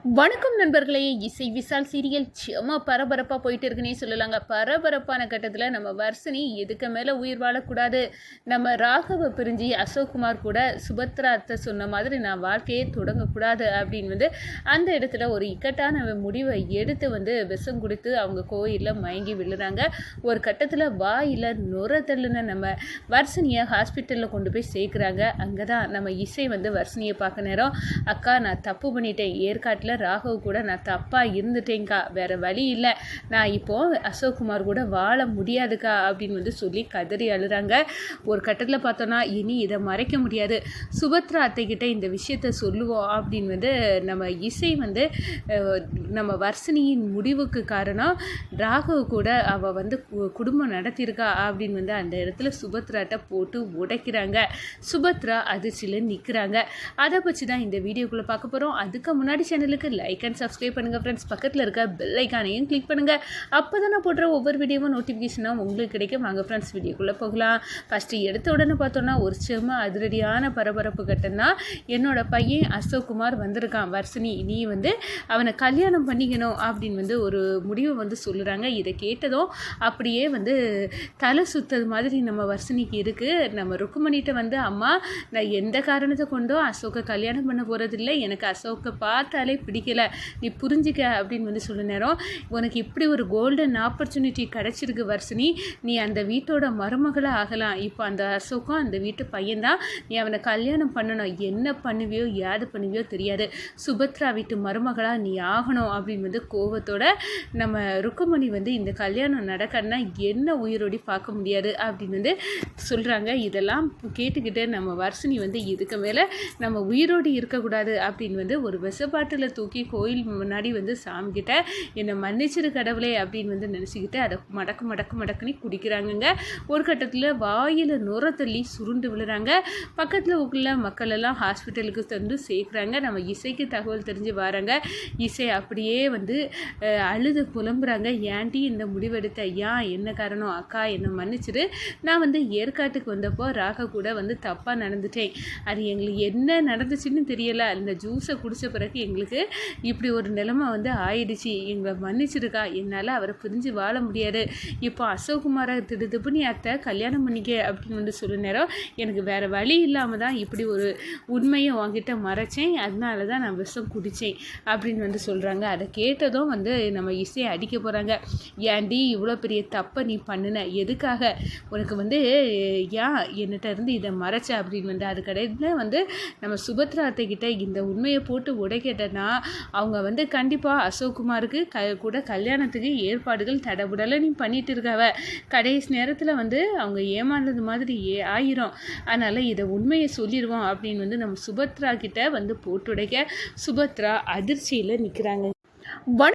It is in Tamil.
வணக்கம் நண்பர்களே. இசை விசால் சீரியல் செம பரபரப்பாக போயிட்டு இருக்குன்னே சொல்லலாங்க. பரபரப்பான கட்டத்தில் நம்ம வர்ஷினி எதுக்கு மேலே உயிர் வாழக்கூடாது, நம்ம ராகவை பிரிஞ்சு அசோக்குமார் கூட சுபத்ரா அத்தை சொன்ன மாதிரி நான் வாழ்க்கையே தொடங்கக்கூடாது அப்படின்னு அந்த இடத்துல ஒரு இக்கட்டான முடிவை எடுத்து விஷம் கொடுத்து அவங்க கோயிலில் மயங்கி விழுறாங்க. ஒரு கட்டத்தில் வாயில் நுர தள்ளுன நம்ம வர்ஷினியை ஹாஸ்பிட்டலில் கொண்டு போய் சேர்க்குறாங்க. அங்கே தான் நம்ம இசை வர்ஷினியை பார்க்க நேரம், அக்கா நான் தப்பு பண்ணிட்டேன், ஏற்காட்டில் ராகவ் கூட நான் தப்பாக இருந்துட்டேங்க்கா, வேறு வழி இல்லை, நான் இப்போது அசோக்குமார் கூட வாழ முடியாதுக்கா அப்படின்னு சொல்லி கதறி அழுறாங்க. ஒரு கட்டத்தில் பார்த்தோன்னா இனி இதை மறைக்க முடியாது, சுபத்ரா அத்தைக்கிட்ட இந்த விஷயத்த சொல்லுவோம் அப்படின்னு நம்ம இசை நம்ம வர்ஷினியின் முடிவுக்கு காரணம் ராகவ் கூட அவள் குடும்பம் நடத்தியிருக்கா அப்படின்னு அந்த இடத்துல சுபத்ராட்ட போட்டு உடைக்கிறாங்க. சுபத்ரா அதிர்ச்சியில் நிற்கிறாங்க. அதை பற்றி தான் இந்த வீடியோக்குள்ளே பார்க்க போகிறோம். அதுக்கு முன்னாடி சேனலுக்கு லைக் அண்ட் சப்ஸ்கிரைப் பண்ணுங்கள் ஃப்ரெண்ட்ஸ். பக்கத்தில் இருக்க பெல் ஐக்கானையும் கிளிக் பண்ணுங்கள். அப்போ தான் நான் போடுற ஒவ்வொரு வீடியோவும் நோட்டிஃபிகேஷனாக உங்களுக்கு கிடைக்கும். வாங்க ஃப்ரெண்ட்ஸ் வீடியோக்குள்ளே போகலாம். ஃபஸ்ட்டு எடுத்த உடனே பார்த்தோன்னா ஒரு செம அதிரடியான பரபரப்பு கட்டம்னா, என்னோட பையன் அசோக்குமார் வந்திருக்கான், வர்ஷினி நீ அவனை கல்யாணம் பண்ணிக்கணும் அப்படின்னு ஒரு முடிவை சொல்லுறாங்க. இதை கேட்டதும் அப்படியே தலை சுத்தது மாதிரி நம்ம வர்ஷினிக்கு இருக்குது. நம்ம ருக்குமணிகிட்ட அம்மா நான் எந்த காரணத்தை கொண்டோ அசோக்கை கல்யாணம் பண்ண போகிறதில்லை, எனக்கு அசோக்கை பார்த்தாலே பிடிக்கலை, நீ புரிஞ்சிக்க அப்படின்னு சொல்ல நேரம், உனக்கு இப்படி ஒரு கோல்டன் ஆப்பர்ச்சுனிட்டி கிடச்சிருக்கு வர்ஷினி, நீ அந்த வீட்டோட மருமகளாக ஆகலாம். இப்போ அந்த அசோக்கும் அந்த வீட்டு பையன்தான், நீ அவனை கல்யாணம் பண்ணணும், என்ன பண்ணுவியோ யாது பண்ணுவியோ தெரியாது, சுபத்ரா வீட்டு மருமகளாக நீ ஆகணும் அப்படின்னு கோவத்தோட நம்ம ருக்குமணி இந்த கல்யாணம் நடக்கணும்னா என்ன உயிரோடி பார்க்க முடியாது அப்படின்னு சொல்கிறாங்க. இதெல்லாம் கேட்டுக்கிட்டு நம்ம வர்ஷினி இதுக்கு மேலே நம்ம உயிரோடு இருக்கக்கூடாது அப்படின்னு ஒரு விஷப்பாட்டில் தூக்கி கோயில் முன்னாடி சாமிக்கிட்ட என்னை மன்னிச்சிரு கடவுளே அப்படின்னு நினச்சிக்கிட்டு அதை மடக்குன்னு குடிக்கிறாங்கங்க. ஒரு கட்டத்தில் வாயில் நுர தள்ளி சுருண்டு விழுறாங்க. பக்கத்தில் உள்ள மக்கள் எல்லாம் ஹாஸ்பிட்டலுக்கு சேர்க்குறாங்க. நம்ம இசைக்கு தகவல் தெரிஞ்சு வராங்க. இசை அப்படியே அழுது புலம்புறாங்க. ஏன்டி இந்த முடிவெடுத்த, ஏன் என்ன காரணம், அக்கா என்னை மன்னிச்சிரு, நான் ஏற்காட்டுக்கு வந்தப்போ ராக கூட தப்பாக நடந்துட்டேன், அது எங்களுக்கு என்ன நடந்துச்சுன்னு தெரியலை, இந்த ஜூஸை குடித்த பிறகு எங்களுக்கு இப்படி ஒரு நிலைமை ஆயிடுச்சு, எங்களை மன்னிச்சிருக்கா, என்னால் அவரை பிரிஞ்சு வாழ முடியாது, இப்போ அசோக்குமாரை திடுதுப்புன்னு அத்தை கல்யாணம் பண்ணிக்க அப்படின்னு சொல்ல நேரம், எனக்கு வேறு வழி இல்லாமல் தான் இப்படி ஒரு உண்மையை வாங்கிட்ட மறைச்சேன், அதனால தான் நான் விஷம் குடித்தேன் அப்படின்னு சொல்கிறாங்க. அதை கேட்டதும் நம்ம இசையை அடிக்க போகிறாங்க. ஏன்டி இவ்வளோ பெரிய தப்பை நீ பண்ணின, எதுக்காக உனக்கு ஏன் என்னகிட்ட இருந்து இதை மறைச்ச அப்படின்னு அது கடையில் நம்ம சுபத்ரா அத்தைக்கிட்ட இந்த உண்மையை போட்டு உடைக்கிட்டனா அவங்க கண்டிப்பாக அசோக்குமாருக்கு கூட கல்யாணத்துக்கு ஏற்பாடுகள் தடபுடலை நீ பண்ணிட்டு இருக்காவ, கடைசி நேரத்தில் அவங்க ஏமாந்தது மாதிரி ஆயிரும், அதனால் இதை உண்மையை சொல்லிடுவோம் அப்படின்னு நம்ம சுபத்ரா கிட்ட போட்டு உடைக்க சுபத்ரா அதிர்ச்சியில் நிற்கிறாங்க.